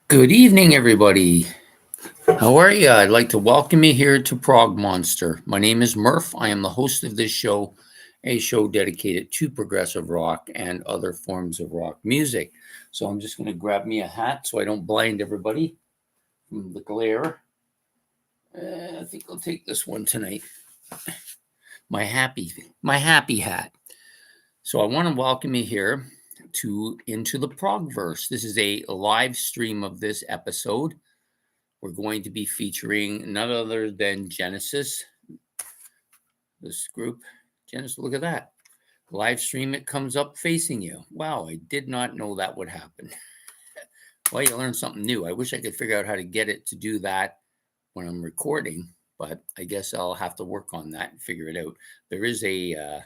Good evening, everybody. How are you? I'd like to welcome you here to Prog Monster. My name is Murph. I am the host of this show, a show dedicated to progressive rock and other forms of rock music. So I'm just going to grab me a hat so I don't blind everybody from the glare. I think I'll take this one tonight. My happy hat. So I want to welcome you here to Into the Progverse. This is a live stream of this episode. We're going to be featuring none other than Genesis, this group. Genesis, look at that. Live stream, it comes up facing you. Wow, I did not know that would happen. Well, you learn something new. I wish I could figure out how to get it to do that when I'm recording, but I guess I'll have to work on that and figure it out. There is a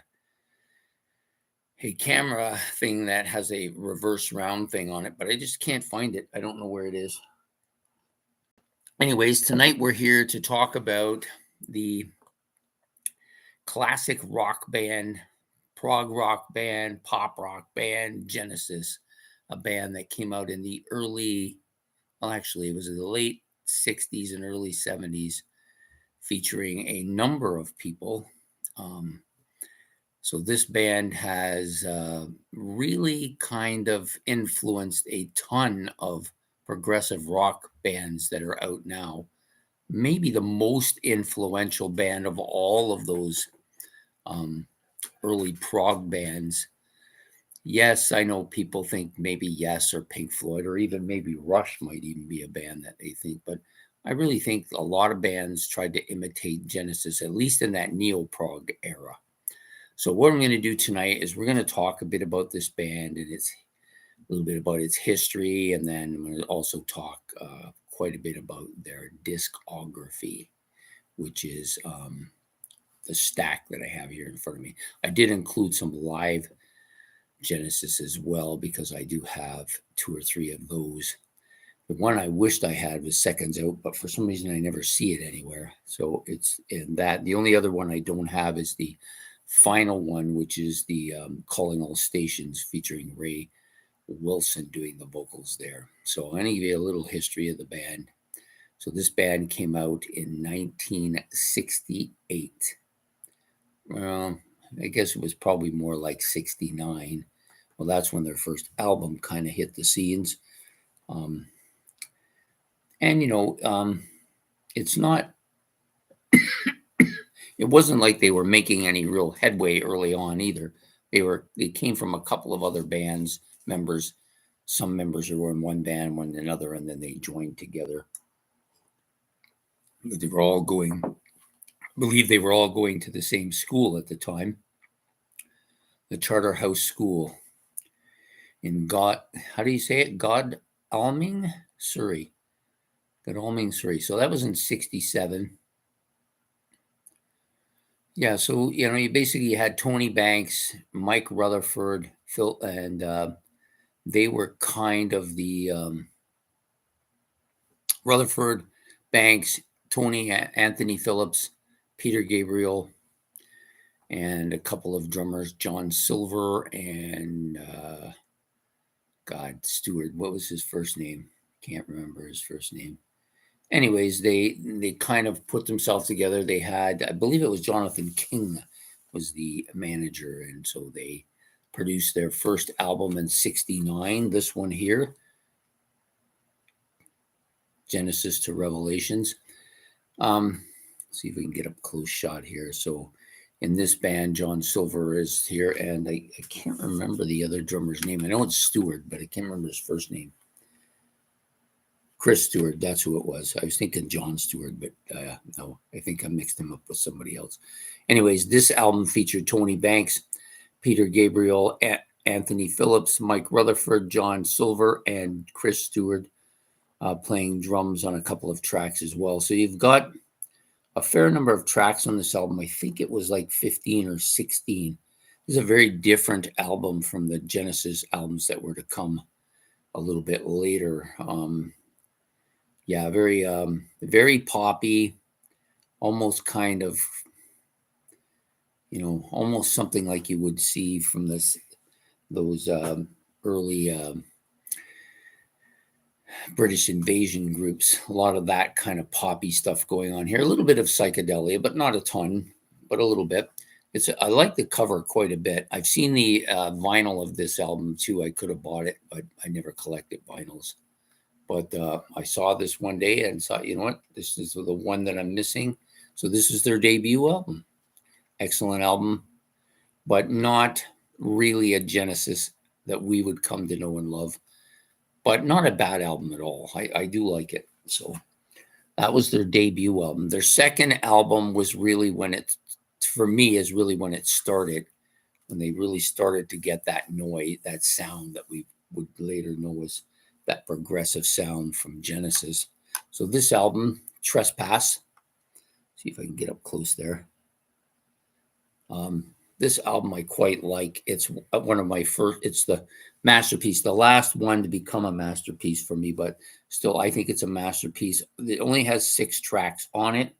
camera thing that has a reverse round thing on it, but I just can't find it. I don't know where it is. Anyways, tonight we're here to talk about the classic rock band, prog rock band, pop rock band, Genesis, a band that came out in the actually, it was in the late 60s and early 70s, featuring a number of people. So this band has really kind of influenced a ton of progressive rock bands that are out now. Maybe the most influential band of all of those um, early prog bands. Yes, I know people think maybe Yes or Pink Floyd or even maybe Rush might even be a band that they think, but I really think a lot of bands tried to imitate Genesis, at least in that neo-prog era. So what I'm going to do tonight is we're going to talk a bit about this band and its a little bit about its history, and then I'm going to also talk quite a bit about their discography, which is the stack that I have here in front of me. I did include some live Genesis as well because I do have two or three of those. The one I wished I had was Seconds Out, but for some reason I never see it anywhere. So it's in that. The only other one I don't have is the final one, which is the Calling All Stations featuring Ray Wilson doing the vocals there. So I'm going to give you a little history of the band. So this band came out in 1968. Well, I guess it was probably more like 69. Well, that's when their first album kind of hit the scenes. Um, and it's not, it wasn't like they were making any real headway early on either. They came from a couple of other bands, members. Some members who were in one band, one in another, and then they joined together. They were all going, I believe they were all going to the same school at the time, the Charterhouse School in how do you say it? Godalming, Surrey. Godalming, Surrey. So that was in 67. Yeah, so you basically had Tony Banks, Mike Rutherford, Phil, and they were kind of the Rutherford, Banks, Anthony Phillips, Peter Gabriel, and a couple of drummers, John Silver and Stewart. What was his first name? Can't remember his first name. Anyways, they kind of put themselves together. They had, I believe it was Jonathan King was the manager, and so they produced their first album in 69. This one here, Genesis to Revelations. See if we can get a close shot here. So in this band, John Silver is here, and I can't remember the other drummer's name. I know it's Stewart, but I can't remember his first name. Chris Stewart, that's who it was. I was thinking John Stewart, but no, I think I mixed him up with somebody else. Anyways, this album featured Tony Banks, Peter Gabriel, Anthony Phillips, Mike Rutherford, John Silver, and Chris Stewart playing drums on a couple of tracks as well. So you've got a fair number of tracks on this album. I think it was like 15 or 16. This is a very different album from the Genesis albums that were to come a little bit later. Yeah, very poppy, almost kind of, almost something like you would see from those early British invasion groups. A lot of that kind of poppy stuff going on here. A little bit of psychedelia, but not a ton, but a little bit. I like the cover quite a bit. I've seen the vinyl of this album too. I could have bought it, but I never collected vinyls. But I saw this one day and thought, you know what, this is the one that I'm missing. So this is their debut album. Excellent album, but not really a Genesis that we would come to know and love. But not a bad album at all. I do like it. So that was their debut album. Their second album was really when it, for me, is really when it started, when they really started to get that noise, that sound that we would later know as that progressive sound from Genesis. So this album, Trespass, see if I can get up close there. This album I quite like. It's one of my first, it's the masterpiece, the last one to become a masterpiece for me, but still, I think it's a masterpiece. It only has 6 tracks on it.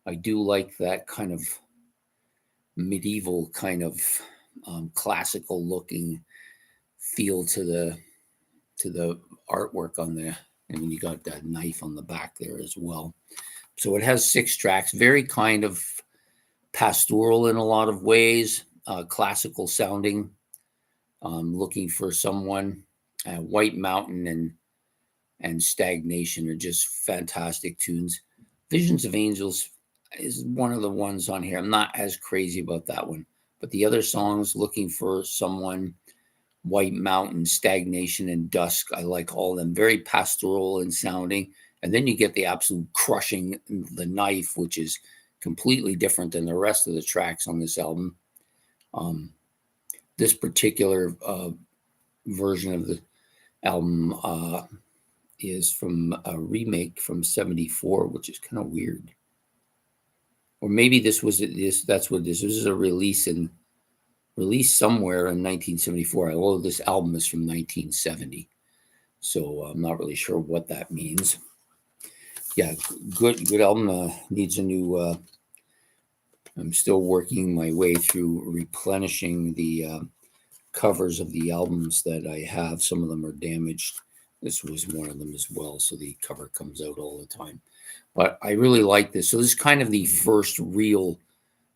I do like that kind of medieval, kind of classical looking feel to the artwork on the, and you got that knife on the back there as well. So it has 6 tracks, very kind of pastoral in a lot of ways, classical sounding. Looking for someone. White Mountain and Stagnation are just fantastic tunes. Visions of Angels is one of the ones on here. I'm not as crazy about that one, but the other songs, Looking for Someone, White Mountain, Stagnation, and Dusk, I like all of them. Very pastoral in sounding. And then you get the absolute crushing, the knife, which is completely different than the rest of the tracks on this album. This particular version of the album is from a remake from '74, which is kind of weird. Or maybe this was this. That's what this. This is a release somewhere in 1974. Although this album is from 1970, so I'm not really sure what that means. Yeah, good album. Needs a new. I'm still working my way through replenishing the covers of the albums that I have. Some of them are damaged. This was one of them as well, so the cover comes out all the time. But I really like this. So this is kind of the first real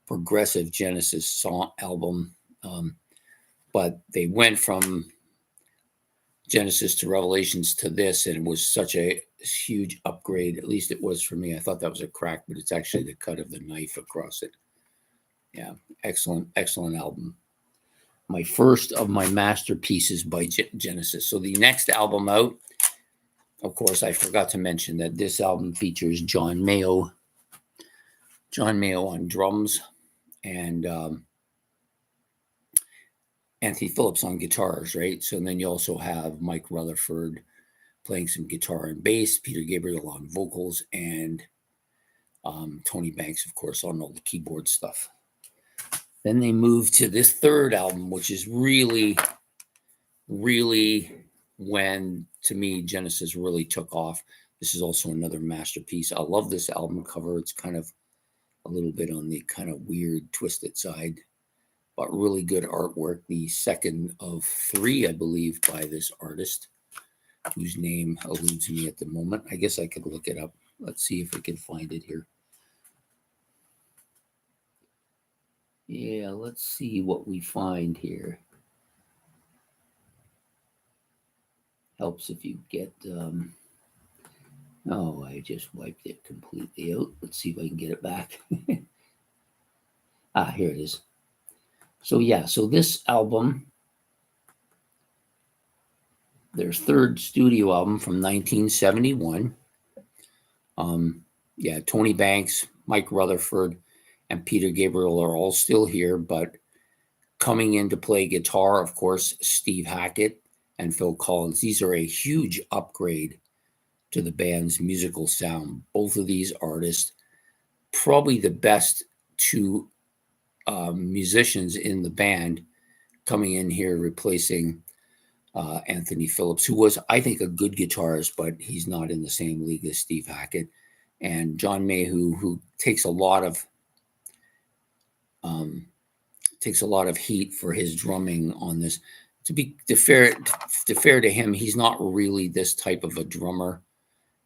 progressive Genesis song album. But they went from Genesis to Revelations to this, and it was such a huge upgrade. At least it was for me. I thought that was a crack, but it's actually the cut of the knife across it. Yeah, excellent album. My first of my masterpieces by Genesis. So the next album out, of course, I forgot to mention that this album features John Mayo on drums, and Anthony Phillips on guitars, right? So then you also have Mike Rutherford playing some guitar and bass, Peter Gabriel on vocals, and Tony Banks, of course, on all the keyboard stuff. Then they moved to this third album, which is really, really when, to me, Genesis really took off. This is also another masterpiece. I love this album cover. It's kind of a little bit on the kind of weird, twisted side, but really good artwork. The second of 3, I believe, by this artist, whose name eludes me at the moment. I guess I could look it up. Let's see if I can find it here. Yeah, let's see what we find here. Helps if you get... Oh, I just wiped it completely out. Let's see if I can get it back. Here it is. So yeah, so this album, their third studio album from 1971. Yeah, Tony Banks, Mike Rutherford, and Peter Gabriel are all still here, but coming in to play guitar, of course, Steve Hackett and Phil Collins. These are a huge upgrade to the band's musical sound. Both of these artists, probably the best 2 musicians in the band, coming in here replacing Anthony Phillips, who was, I think, a good guitarist, but he's not in the same league as Steve Hackett. And John Mayhew, who takes a lot of heat for his drumming on this. to be fair to him, he's not really this type of a drummer,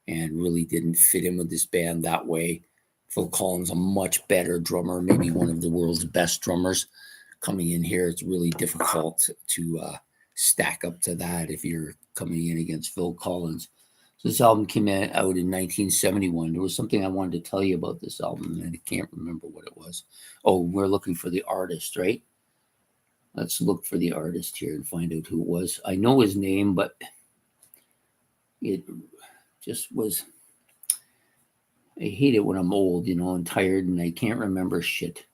and really didn't fit in with this band that way. Phil Collins, a much better drummer, maybe one of the world's best drummers. Coming in here, it's really difficult to stack up to that if you're coming in against Phil Collins. So this album came out in 1971. There was something I wanted to tell you about this album, and I can't remember what it was. Oh, we're looking for the artist, right? Let's look for the artist here and find out who it was. I know his name, but it just was. I hate it when I'm old, and tired, and I can't remember shit.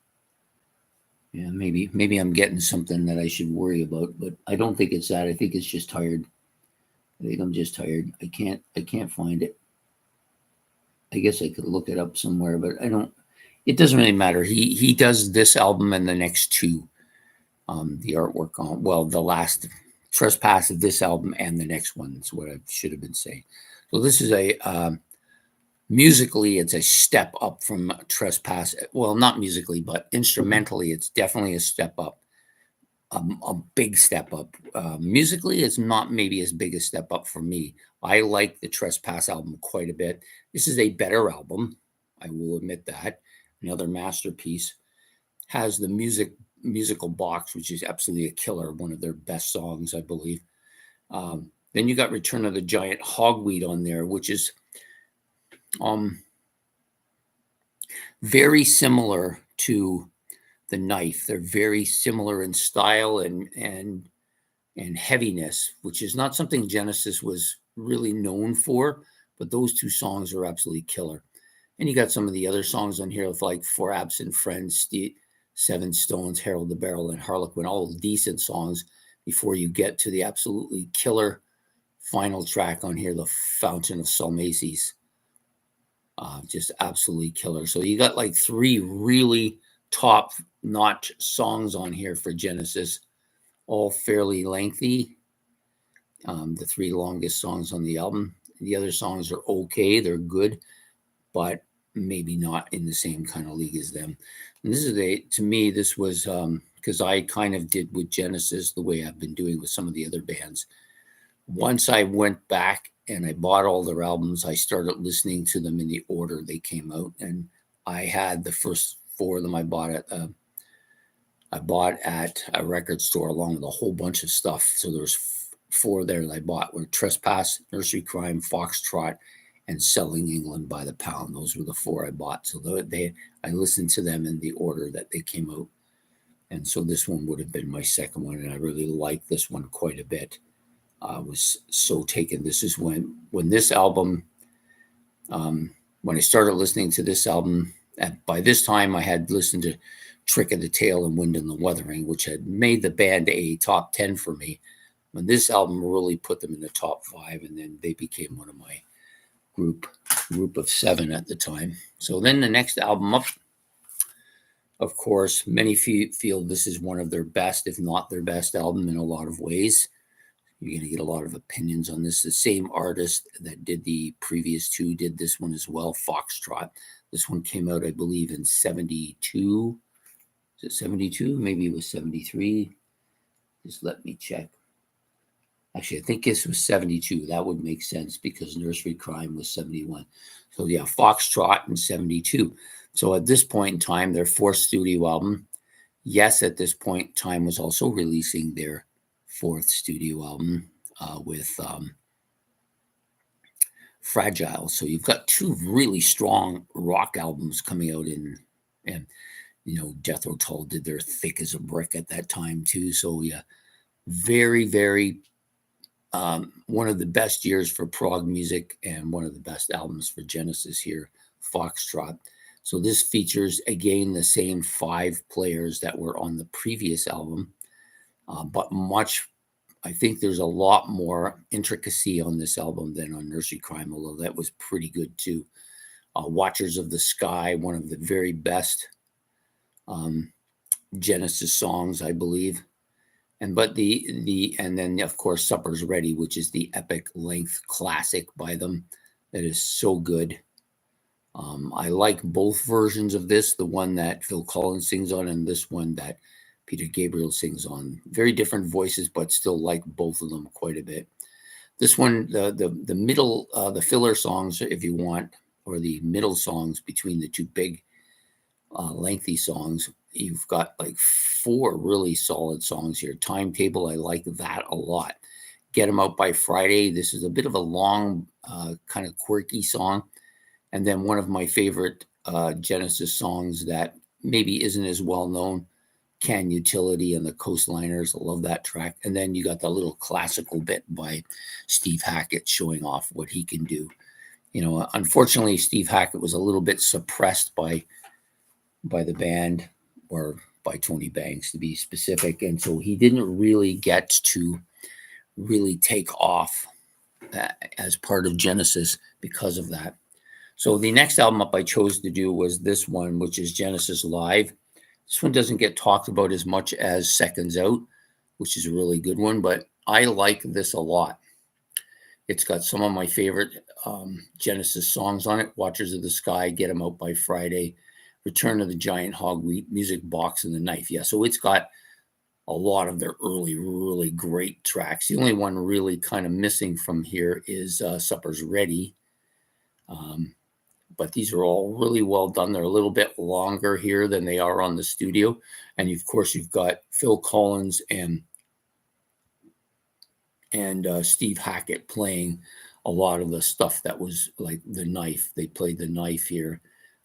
Yeah, maybe I'm getting something that I should worry about, but I don't think it's that. I think it's just tired. I think I'm just tired. I can't find it. I guess I could look it up somewhere, but I don't. It doesn't really matter. He does this album and the next two. The artwork on the last Trespass of this album and the next one is what I should have been saying. So this is a musically, it's a step up from Trespass. Well, not musically, but instrumentally, it's definitely a step up, a big step up. Musically, it's not maybe as big a step up for me. I like the Trespass album quite a bit. This is a better album, I will admit that. Another masterpiece. Has the musical box, which is absolutely a killer, one of their best songs, I believe. Then you got Return of the Giant Hogweed on there, which is very similar to The Knife. They're very similar in style and heaviness, which is not something Genesis was really known for, but those two songs are absolutely killer. And you got some of the other songs on here, with like For Absent Friends, Seven Stones, Harold the Barrel, and Harlequin, all decent songs before you get to the absolutely killer final track on here, The Fountain of Salmaces. Just absolutely killer. So you got like three really top-notch songs on here for Genesis, all fairly lengthy. The three longest songs on the album. The other songs are okay, they're good, but maybe not in the same kind of league as them. And this is to me, this was because I kind of did with Genesis the way I've been doing with some of the other bands. Once I went back and I bought all their albums, I started listening to them in the order they came out. And I had the first four of them I bought at a record store along with a whole bunch of stuff. So there's four there that I bought were Trespass, Nursery Crime, Foxtrot, and Selling England by the Pound. Those were the four I bought. So I listened to them in the order that they came out. And so this one would have been my second one, and I really liked this one quite a bit. I was so taken. This is when this album, when I started listening to this album, by this time I had listened to Trick of the Tail and Wind and the Wuthering, which had made the band a top 10 for me. When this album really put them in the top 5, and then they became one of my group of 7 at the time. So then the next album up, of course, many feel this is one of their best, if not their best album in a lot of ways. You're going to get a lot of opinions on this. The same artist that did the previous two did this one as well, Foxtrot. This one came out, I believe, in 72. Is it 72? Maybe it was 73. Just let me check. Actually, I think this was 72. That would make sense because Nursery Crime was 71. So yeah, Foxtrot in 72. So at this point in time, their fourth studio album. Yes, at this point in time was also releasing their fourth studio album with Fragile. So you've got two really strong rock albums coming out and Death Row Tull did their Thick as a Brick at that time too. So yeah, very, very one of the best years for prog music and one of the best albums for Genesis here, Foxtrot. So this features, again, the same 5 players that were on the previous album, but I think there's a lot more intricacy on this album than on Nursery Crime, although that was pretty good too. Watchers of the Sky, one of the very best Genesis songs, I believe. And then of course Supper's Ready, which is the epic length classic by them that is so good. I like both versions of this, the one that Phil Collins sings on and this one that Peter Gabriel sings on. Very different voices, but still like both of them quite a bit. This one, the middle, the filler songs, if you want, or the middle songs between the two big lengthy songs, you've got like 4 really solid songs here. Timetable, I like that a lot. Get 'Em Out by Friday. This is a bit of a long, kind of quirky song. And then one of my favorite Genesis songs that maybe isn't as well known, Can Utility and the Coastliners. I love that track. And then you got the little classical bit by Steve Hackett showing off what he can do. You know, unfortunately, Steve Hackett was a little bit suppressed by the band, or by Tony Banks to be specific. And so he didn't really get to really take off as part of Genesis because of that. So the next album up I chose to do was this one, which is Genesis Live. This one doesn't get talked about as much as Seconds Out, which is a really good one, but I like this a lot. It's got some of my favorite Genesis songs on it. Watchers of the Sky, Get 'Em Out by Friday, Return of the Giant Hogweed, Music Box, and The Knife. Yeah, so it's got a lot of their early, really great tracks. The only one really kind of missing from here is Supper's Ready. But these are all really well done. They're a little bit longer here than they are on the studio. And of course, you've got Phil Collins and Steve Hackett playing a lot of the stuff that was like The Knife. They played The Knife here.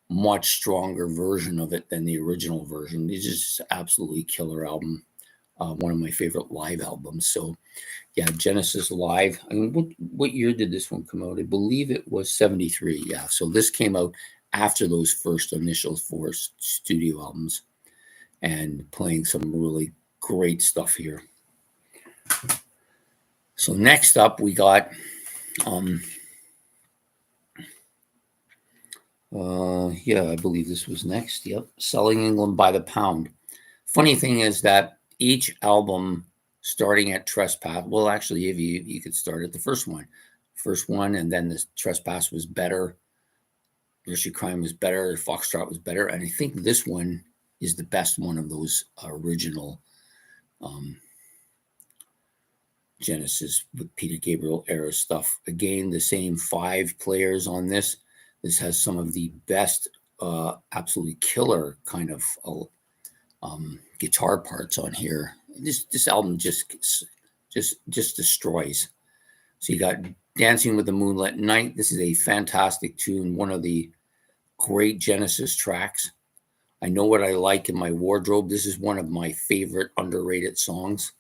Much stronger version of it than the original version. This is just absolutely killer album. One of my favorite live albums. So yeah, Genesis Live. I mean, what year did this one come out? I believe it was 73. Yeah, so this came out after those first initial 4 studio albums, and playing some really great stuff here. So next up we got I believe this was next. Yep, Selling England by the Pound. Funny thing is that each album, starting at Trespass, well, actually, if you could start at the first one, and then the Trespass was better, Nursery Crime was better, Foxtrot was better, and I think this one is the best one of those original Genesis with Peter Gabriel era stuff. Again, the same 5 players on this. This has some of the best, absolutely killer kind of guitar parts on here. This album just destroys. So you got Dancing with the Moonlit Night. This is a fantastic tune, one of the great Genesis tracks. I Know What I Like in My Wardrobe. This is one of my favorite underrated songs.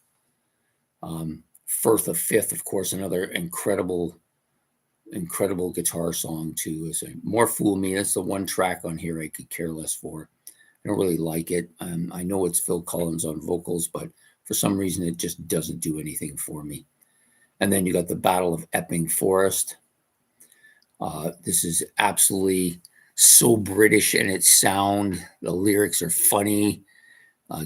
Firth of Fifth, of course, another incredible guitar song too. More Fool Me. That's the one track on here I could care less for. I don't really like it. I know it's Phil Collins on vocals, but for some reason it just doesn't do anything for me. And then you got the Battle of Epping Forest. This is absolutely so British in its sound. The lyrics are funny.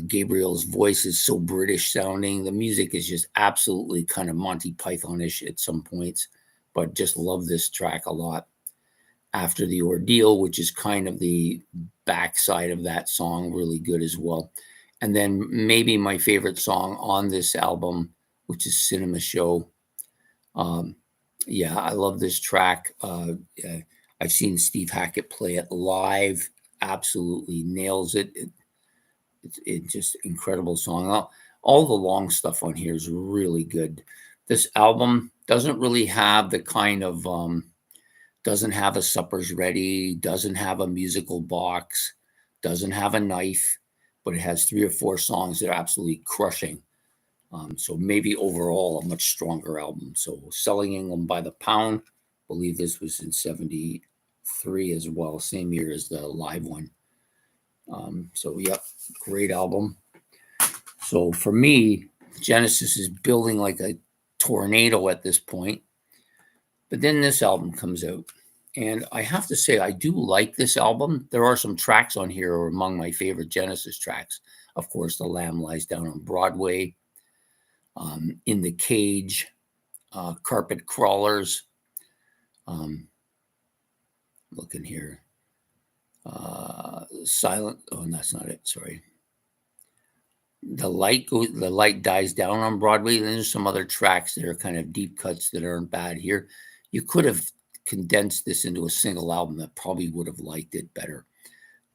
Gabriel's voice is so British sounding. The music is just absolutely kind of Monty Python-ish at some points, but just love this track a lot. After the Ordeal, which is kind of the backside of that song, really good as well. And then maybe my favorite song on this album, which is Cinema Show. I love this track. I've seen Steve Hackett play it live. Absolutely nails it. It's just incredible song. All the long stuff on here is really good. This album doesn't really have the kind of doesn't have a Supper's Ready, doesn't have a musical box, doesn't have a knife, but it has 3 or 4 songs that are absolutely crushing. So maybe overall a much stronger album. So Selling England by the Pound, I believe this was in 73 as well, same year as the live one. Great album. So for me, Genesis is building like a tornado at this point. But then this album comes out. And I have to say, I do like this album. There are some tracks on here are among my favorite Genesis tracks. Of course, The Lamb Lies Down on Broadway, In the Cage, Carpet Crawlers. Looking here. Silent. Oh, that's not it. Sorry. the light dies down on Broadway. Then there's some other tracks that are kind of deep cuts that aren't bad here. You could have condensed this into a single album that probably would have liked it better.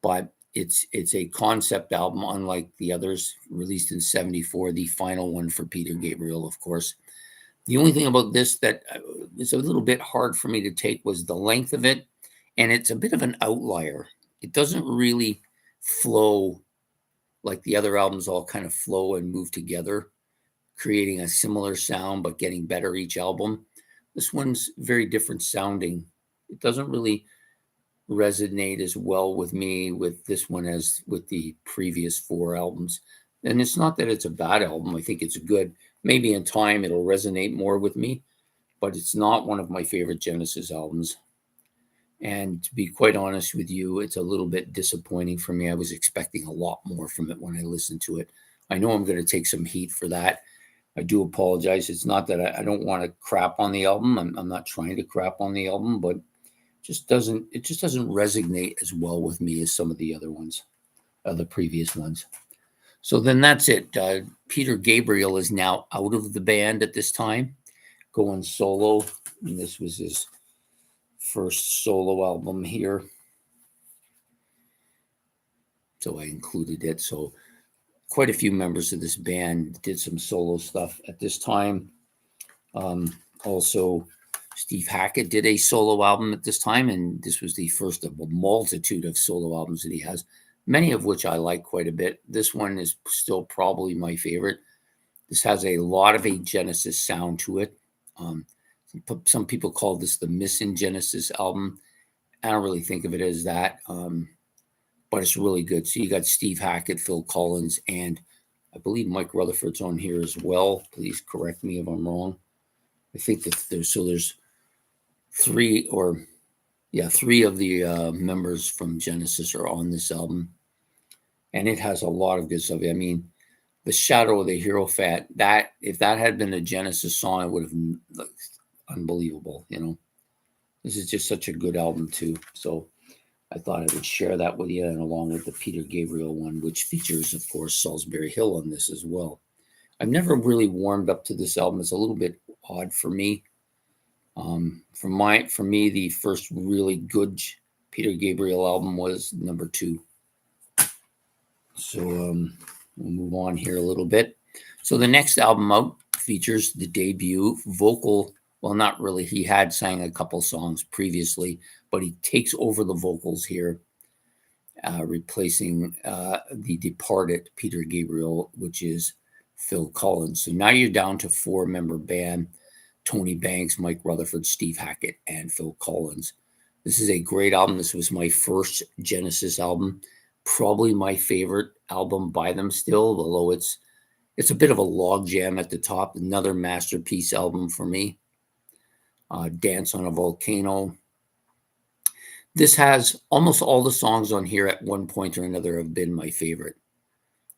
But it's a concept album, unlike the others released in '74, the final one for Peter Gabriel, of course. The only thing about this that was a little bit hard for me to take was the length of it, and it's a bit of an outlier. It doesn't really flow like the other albums all kind of flow and move together, creating a similar sound but getting better each album. This one's very different sounding. It doesn't really resonate as well with me with this one as with the previous 4 albums. And it's not that it's a bad album. I think it's good. Maybe in time it'll resonate more with me, but it's not one of my favorite Genesis albums. And to be quite honest with you, it's a little bit disappointing for me. I was expecting a lot more from it when I listened to it. I know I'm going to take some heat for that. I do apologize. It's not that I don't want to crap on the album. I'm not trying to crap on the album, but it just doesn't resonate as well with me as some of the other ones, the previous ones. So then that's it. Peter Gabriel is now out of the band at this time, going solo. And this was his first solo album here. So I included it. So quite a few members of this band did some solo stuff at this time. Also, Steve Hackett did a solo album at this time, and this was the first of a multitude of solo albums that he has, many of which I like quite a bit. This one is still probably my favorite. This has a lot of a Genesis sound to it. Some people call this the Missing Genesis album. I don't really think of it as that, but it's really good. So you got Steve Hackett, Phil Collins, and I believe Mike Rutherford's on here as well. Please correct me if I'm wrong. I think that there's 3 of the members from Genesis are on this album, and it has a lot of good stuff. I mean, the Shadow of the Hero Fat, that if that had been a Genesis song, it would have been unbelievable. This is just such a good album too. So I thought I would share that with you, and along with the Peter Gabriel one, which features, of course, Salisbury Hill on this as well. I've never really warmed up to this album. It's a little bit odd for me. For me, the first really good Peter Gabriel album was number 2. So we'll move on here a little bit. So the next album out features the debut vocal. Well, not really. He had sang a couple songs previously, but he takes over the vocals here, replacing the departed Peter Gabriel, which is Phil Collins. So now you're down to 4-member band: Tony Banks, Mike Rutherford, Steve Hackett, and Phil Collins. This is a great album. This was my first Genesis album, probably my favorite album by them still, although it's a bit of a logjam at the top. Another masterpiece album for me. Dance on a Volcano. This has almost all the songs on here at one point or another have been my favorite.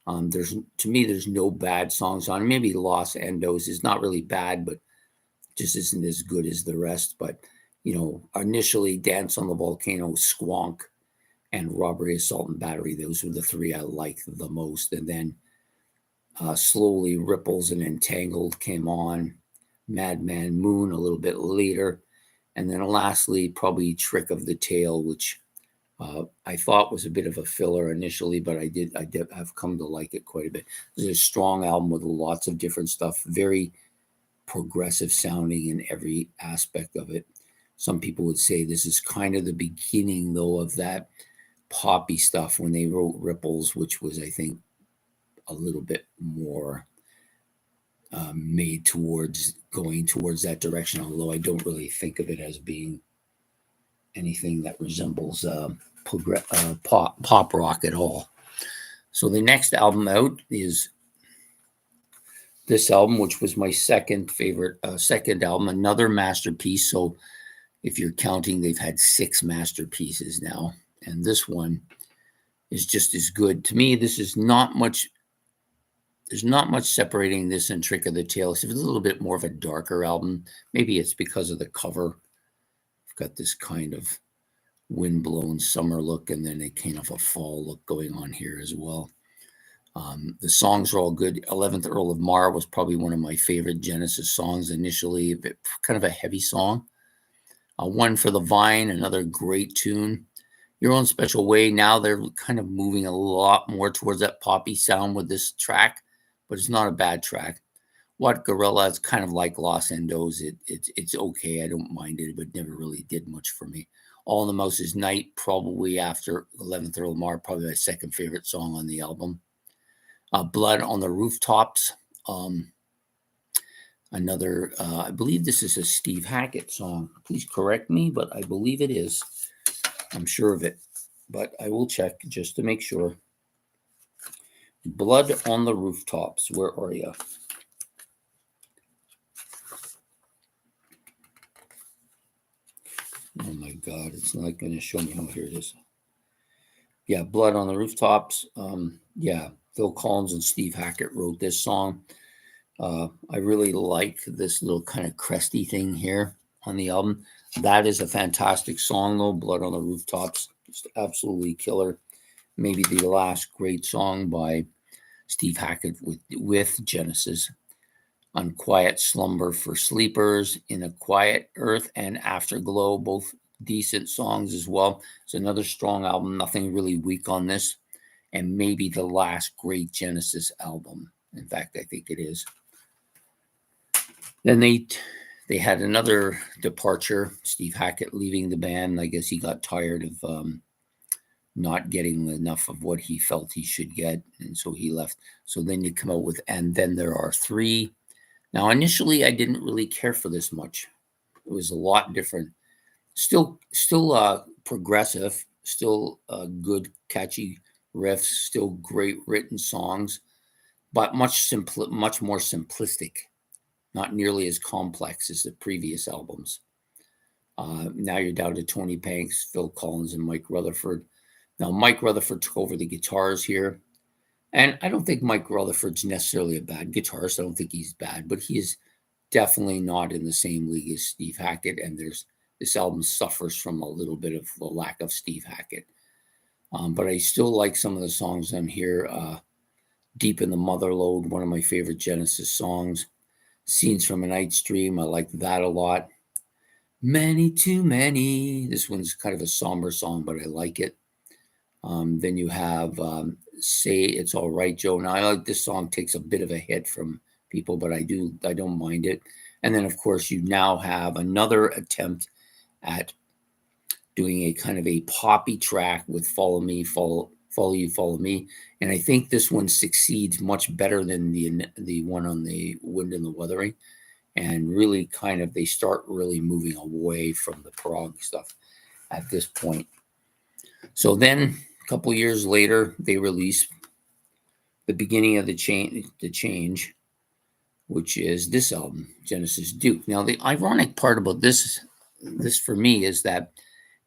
To me, there's no bad songs on it. Maybe Los Endos is not really bad, but just isn't as good as the rest. But, initially Dance on the Volcano, Squonk, and Robbery, Assault, and Battery. Those were the 3 I liked the most. And then slowly Ripples and Entangled came on. Madman Moon a little bit later. And then lastly, probably Trick of the Tail, which I thought was a bit of a filler initially, but I have come to like it quite a bit. This is a strong album with lots of different stuff, very progressive sounding in every aspect of it. Some people would say this is kind of the beginning, though, of that poppy stuff when they wrote Ripples, which was, I think, a little bit more made towards going towards that direction, although I don't really think of it as being anything that resembles pop rock at all. So the next album out is this album, which was my second album, another masterpiece. So if you're counting, they've had 6 masterpieces now, and this one is just as good. To me, this is not much. There's not much separating this and Trick of the Tail. It's a little bit more of a darker album. Maybe it's because of the cover. I've got this kind of windblown summer look and then a kind of a fall look going on here as well. The songs are all good. 11th Earl of Mar was probably one of my favorite Genesis songs initially, but kind of a heavy song. One for the Vine, another great tune. Your Own Special Way, now they're kind of moving a lot more towards that poppy sound with this track, but it's not a bad track. What Gorilla, it's kind of like Los Endos. It's okay. I don't mind it, but never really did much for me. All in the Mouse's Night, probably after 11th Earl of Mar, probably my second favorite song on the album. Blood on the Rooftops. Another, I believe this is a Steve Hackett song. Please correct me, but I believe it is. I'm sure of it, but I will check just to make sure. Blood on the Rooftops. Where are you? Oh my God, it's not going to show me. Oh, here it is. Yeah, Blood on the Rooftops. Yeah, Phil Collins and Steve Hackett wrote this song. I really like this little kind of cresty thing here on the album. That is a fantastic song, though. Blood on the Rooftops. Just absolutely killer. Maybe the last great song by Steve Hackett with Genesis. Unquiet Slumber for Sleepers, In a Quiet Earth, and Afterglow, both decent songs as well. It's another strong album, nothing really weak on this, and maybe the last great Genesis album. In fact, I think it is. Then they had another departure, Steve Hackett leaving the band. I guess he got tired of not getting enough of what he felt he should get, and so he left. So then you come out with And Then There Are Three. Now, initially, I didn't really care for this much. It was a lot different. Still progressive, still good, catchy riffs, still great written songs, but much more simplistic, not nearly as complex as the previous albums. Now you're down to Tony Banks, Phil Collins, and Mike Rutherford. Now, Mike Rutherford took over the guitars here. And I don't think Mike Rutherford's necessarily a bad guitarist. I don't think he's bad, but he is definitely not in the same league as Steve Hackett. And this album suffers from a little bit of a lack of Steve Hackett. But I still like some of the songs on here. Deep in the Motherlode, one of my favorite Genesis songs. Scenes from a Night's Dream, I like that a lot. Many Too Many. This one's kind of a somber song, but I like it. Then you have Say It's All Right, Joe. Now, I like this song, takes a bit of a hit from people, but I don't mind it. And then, of course, you now have another attempt at doing a kind of a poppy track with Follow Me, Follow You, Follow Me. And I think this one succeeds much better than the one on the Wind and the Wuthering. And really kind of, they start really moving away from the prog stuff at this point. So then a couple years later, they release the beginning of the change, which is this album, Genesis Duke. Now, the ironic part about this for me is that,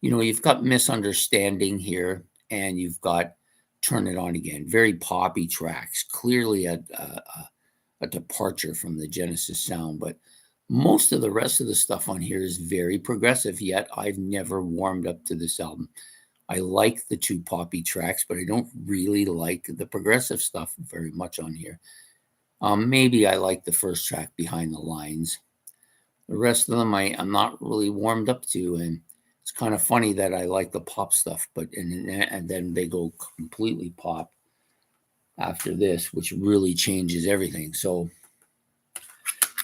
you've got Misunderstanding here, and you've got Turn It On Again. Very poppy tracks, clearly a departure from the Genesis sound, but most of the rest of the stuff on here is very progressive, yet I've never warmed up to this album. I like the two poppy tracks, but I don't really like the progressive stuff very much on here. Maybe I like the first track, Behind the Lines. The rest of them I'm not really warmed up to, and it's kind of funny that I like the pop stuff, but and then they go completely pop after this, which really changes everything. So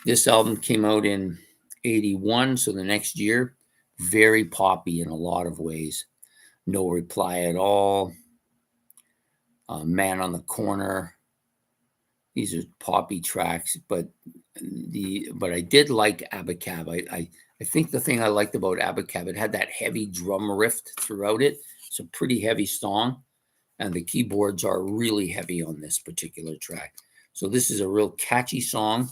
this album came out in 81, so the next year, very poppy in a lot of ways. No Reply at All, Man on the Corner. These are poppy tracks, but I did like Abacab. I think the thing I liked about Abacab, it had that heavy drum riff throughout it. It's a pretty heavy song, and the keyboards are really heavy on this particular track. So this is a real catchy song,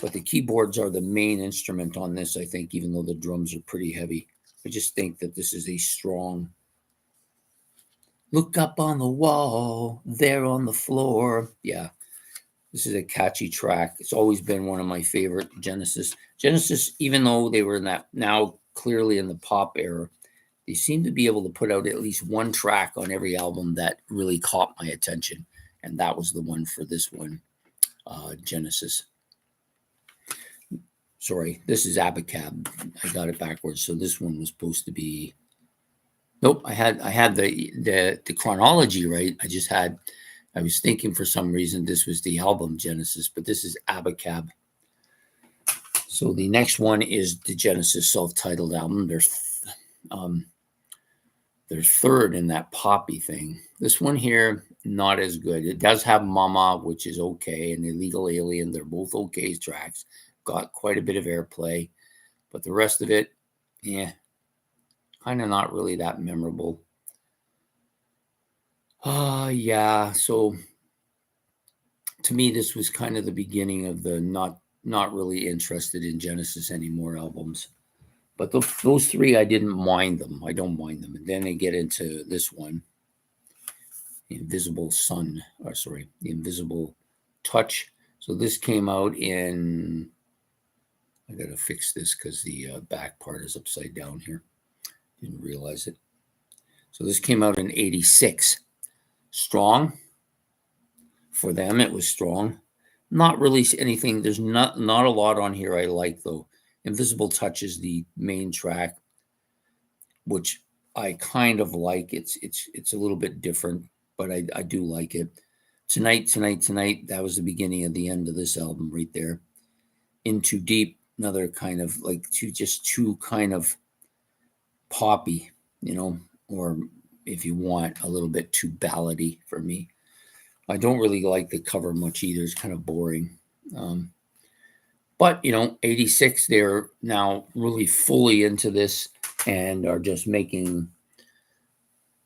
but the keyboards are the main instrument on this, I think, even though the drums are pretty heavy. I just think that this is a strong. Look up on the wall, there on the floor. Yeah, this is a catchy track. It's always been one of my favorite Genesis. Genesis, even though they were in that now clearly in the pop era, they seem to be able to put out at least one track on every album that really caught my attention. and that was the one for this one, Genesis. Sorry, this is Abacab. I got it backwards. So this one was supposed to be. Nope, I had the chronology right. I was thinking for some reason this was the album Genesis, but this is Abacab. So the next one is the Genesis self-titled album. They're third in that poppy thing. This one here, not as good. It does have Mama, which is okay, and Illegal Alien. They're both okay tracks. Got quite a bit of airplay, but the rest of it, yeah, kind of not really that memorable. Yeah. So to me, this was kind of the beginning of the not really interested in Genesis anymore albums. But those three, I didn't mind them. I don't mind them. And then they get into this one, The Invisible Touch. So this came out in, I got to fix this because the back part is upside down here. Didn't realize it. So this came out in 86. Strong. For them, it was strong. Not really anything. There's not a lot on here I like, though. Invisible Touch is the main track, which I kind of like. It's a little bit different, but I do like it. Tonight, that was the beginning of the end of this album right there. In Too Deep, another kind of like two kind of poppy, or if you want, a little bit too ballady for me. I don't really like the cover much either. It's kind of boring. But 86, they're now really fully into this and are just making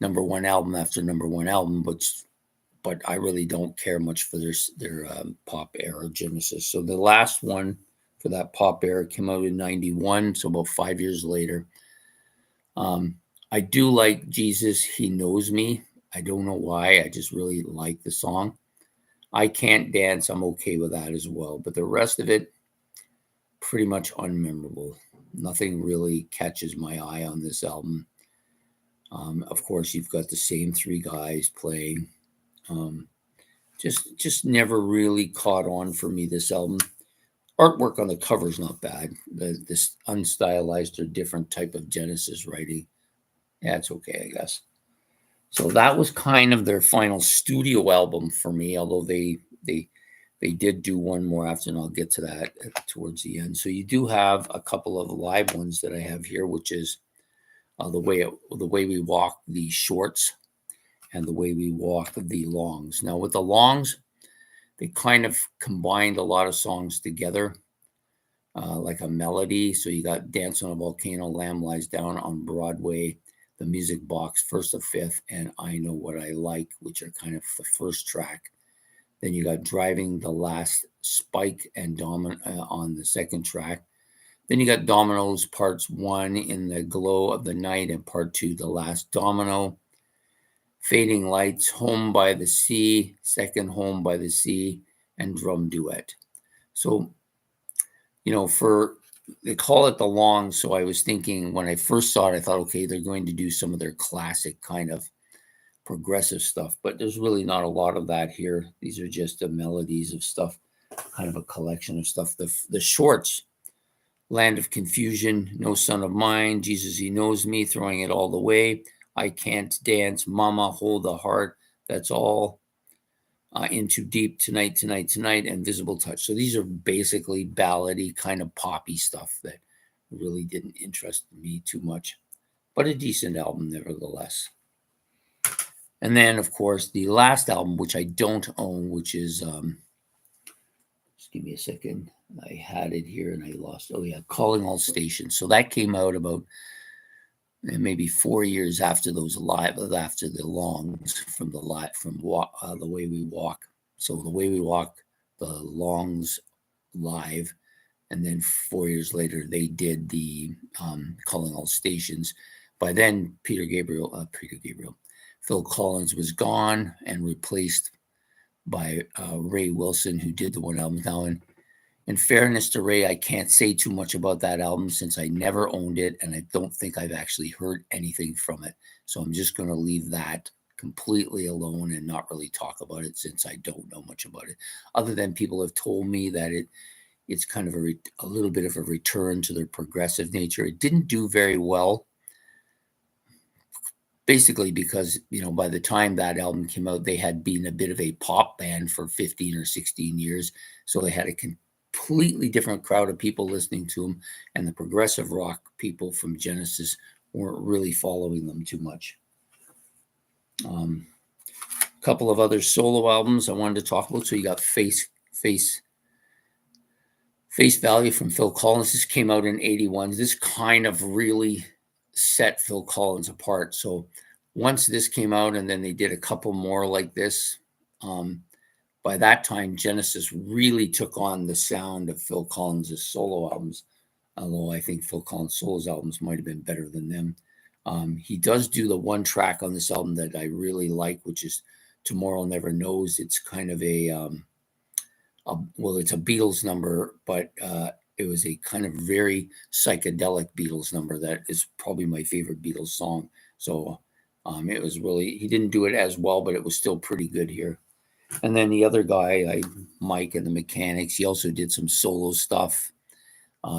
number one album after number one album, but I really don't care much for their pop era Genesis. So the last one for that pop era came out in 91, so about 5 years later. I do like Jesus, He Knows Me. I don't know why. I just really like the song. I Can't Dance. I'm okay with that as well. But the rest of it, pretty much unmemorable. Nothing really catches my eye on this album. Of course, you've got the same three guys playing. Just never really caught on for me, this album. Artwork on the cover is not bad. This unstylized or different type of Genesis writing. Yeah, it's okay, I guess. So that was kind of their final studio album for me, although they did do one more after, and I'll get to that towards the end. So you do have a couple of live ones that I have here, which is the way we walk the shorts and the way we walk the longs. Now with the longs, they kind of combined a lot of songs together, like a melody. So you got Dance on a Volcano, Lamb Lies Down on Broadway, The Music Box, First of Fifth, and I Know What I Like, which are kind of the first track. Then you got Driving the Last Spike and on the second track. Then you got Dominoes, parts 1, In the Glow of the Night, and part 2, The Last Domino. Fading Lights, Home by the Sea, second Home by the Sea, and Drum Duet. So, they call it the long. So I was thinking when I first saw it, I thought, okay, they're going to do some of their classic kind of progressive stuff, but there's really not a lot of that here. These are just the melodies of stuff, kind of a collection of stuff. The shorts, Land of Confusion, No Son of Mine, Jesus He Knows Me, Throwing It All Away, I Can't Dance, Mama, Hold the Heart, That's All, In Too Deep, Tonight, and Visible Touch. So these are basically ballady, kind of poppy stuff that really didn't interest me too much, but a decent album nevertheless. And then, of course, the last album, which I don't own, which is, just give me a second. I had it here and I lost. Oh, yeah, Calling All Stations. So that came out about maybe 4 years after after the longs from The Way We Walk. So The Way We Walk, the longs live. And then 4 years later, they did the Calling All Stations. By then, Phil Collins was gone and replaced by Ray Wilson, who did the one album. Now, in fairness to Ray, I can't say too much about that album since I never owned it, and I don't think I've actually heard anything from it. So I'm just going to leave that completely alone and not really talk about it, since I don't know much about it, other than people have told me that it's kind of a little bit of a return to their progressive nature. It didn't do very well, basically because, by the time that album came out, they had been a bit of a pop band for 15 or 16 years. So they had a completely different crowd of people listening to them, and the progressive rock people from Genesis weren't really following them too much. A couple of other solo albums I wanted to talk about. So you got Face Value from Phil Collins. This came out in 81. This kind of really set Phil Collins apart. So once this came out, and then they did a couple more like this, by that time, Genesis really took on the sound of Phil Collins' solo albums, although I think Phil Collins' solo albums might have been better than them. He does do the one track on this album that I really like, which is Tomorrow Never Knows. It's kind of it's a Beatles number, but it was a kind of very psychedelic Beatles number that is probably my favorite Beatles song. So it was really, he didn't do it as well, but it was still pretty good here. And then the other guy, Mike and the Mechanics, he also did some solo stuff.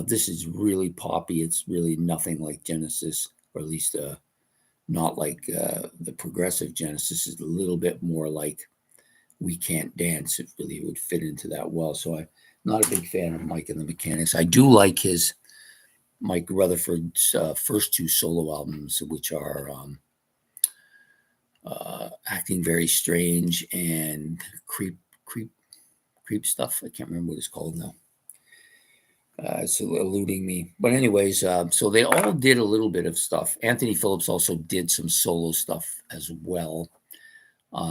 This is really poppy. It's really nothing like Genesis, or at least not like the progressive Genesis. Is a little bit more like We Can't Dance. It really would fit into that well. So I'm not a big fan of Mike and the Mechanics. I do like Mike Rutherford's first two solo albums, which are Acting Very Strange and Creep Stuff. I can't remember what it's called now. It's eluding me. But anyways, so they all did a little bit of stuff. Anthony Phillips also did some solo stuff as well.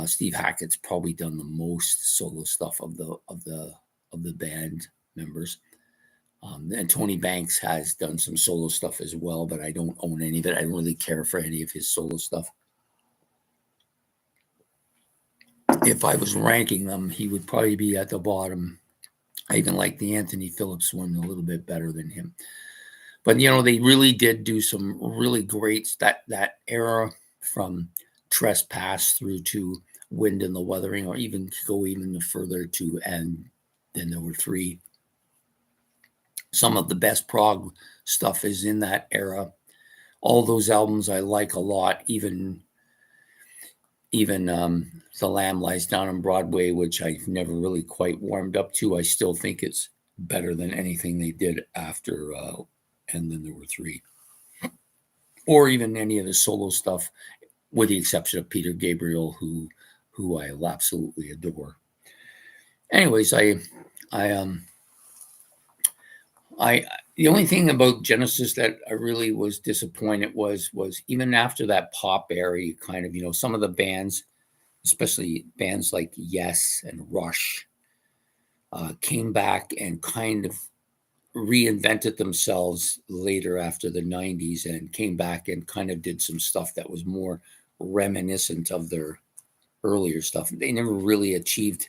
Steve Hackett's probably done the most solo stuff of the band members. And Tony Banks has done some solo stuff as well, but I don't own any of it. I don't really care for any of his solo stuff. If I was ranking them, he would probably be at the bottom. I even like the Anthony Phillips one a little bit better than him. But, they really did do some really great, that era from Trespass through to Wind and the Wuthering, or even go even further to And Then There Were Three. Some of the best prog stuff is in that era. All those albums I like a lot, even The Lamb Lies Down on Broadway, which I've never really quite warmed up to. I still think it's better than anything they did after And Then There Were Three. Or even any of the solo stuff, with the exception of Peter Gabriel, who I absolutely adore. Anyways, the only thing about Genesis that I really was disappointed was even after that pop era, kind of, some of the bands, especially bands like Yes and Rush, came back and kind of reinvented themselves later after the 90s, and came back and kind of did some stuff that was more reminiscent of their earlier stuff. They never really achieved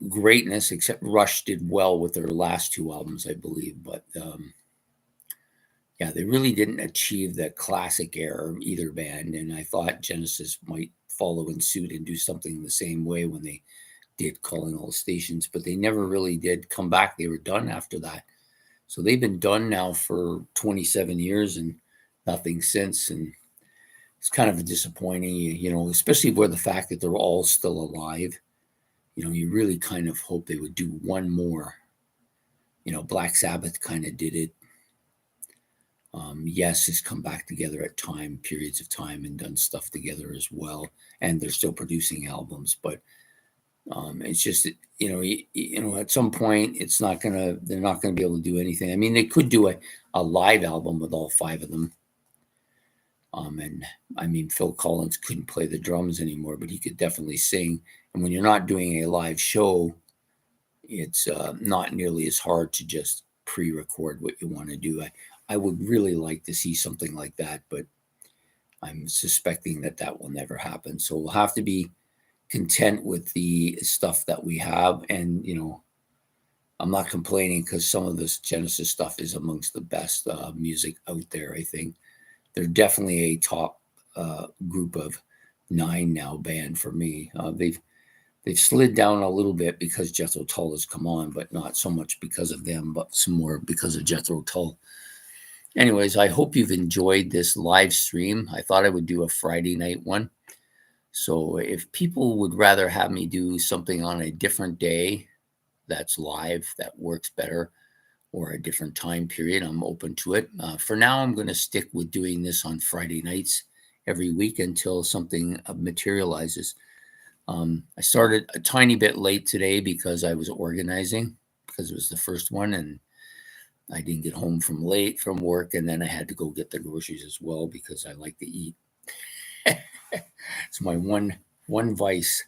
greatness, except Rush did well with their last two albums, I believe. But yeah, they really didn't achieve the classic era of either band. And I thought Genesis might follow in suit and do something the same way when they did Calling All Stations, but they never really did come back. They were done after that. So they've been done now for 27 years and nothing since. And it's kind of disappointing, especially where the fact that they're all still alive. You really kind of hope they would do one more. Black Sabbath kind of did it. Yes has come back together at periods of time, and done stuff together as well. And they're still producing albums, but it's just, at some point they're not gonna be able to do anything. I mean, they could do a live album with all five of them. And I mean, Phil Collins couldn't play the drums anymore, but he could definitely sing. And when you're not doing a live show, it's not nearly as hard to just pre-record what you want to do. I would really like to see something like that, but I'm suspecting that will never happen. So we'll have to be content with the stuff that we have. And, I'm not complaining, because some of this Genesis stuff is amongst the best music out there, I think. They're definitely a top group of 9 now band for me. They've slid down a little bit because Jethro Tull has come on, but not so much because of them, but some more because of Jethro Tull. Anyways, I hope you've enjoyed this live stream. I thought I would do a Friday night one. So if people would rather have me do something on a different day that's live, that works better, or a different time period, I'm open to it. For now, I'm going to stick with doing this on Friday nights every week until something materializes. I started a tiny bit late today because I was organizing, because it was the first one, and I didn't get home from work, and then I had to go get the groceries as well because I like to eat. It's my one vice.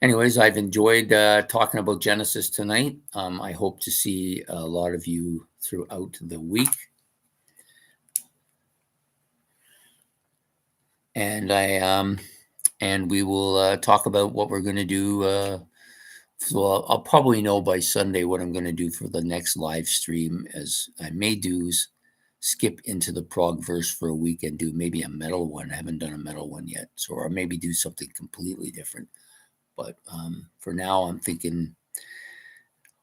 Anyways, I've enjoyed talking about Genesis tonight. I hope to see a lot of you throughout the week. And we will talk about what we're going to do. So I'll probably know by Sunday what I'm going to do for the next live stream, as I may do skip into the Progverse for a week and do maybe a metal one. I haven't done a metal one yet. So, or maybe do something completely different. But for now, I'm thinking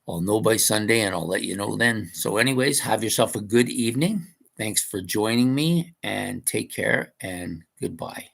I'll know by Sunday and I'll let you know then. So, anyways, have yourself a good evening. Thanks for joining me and take care and goodbye.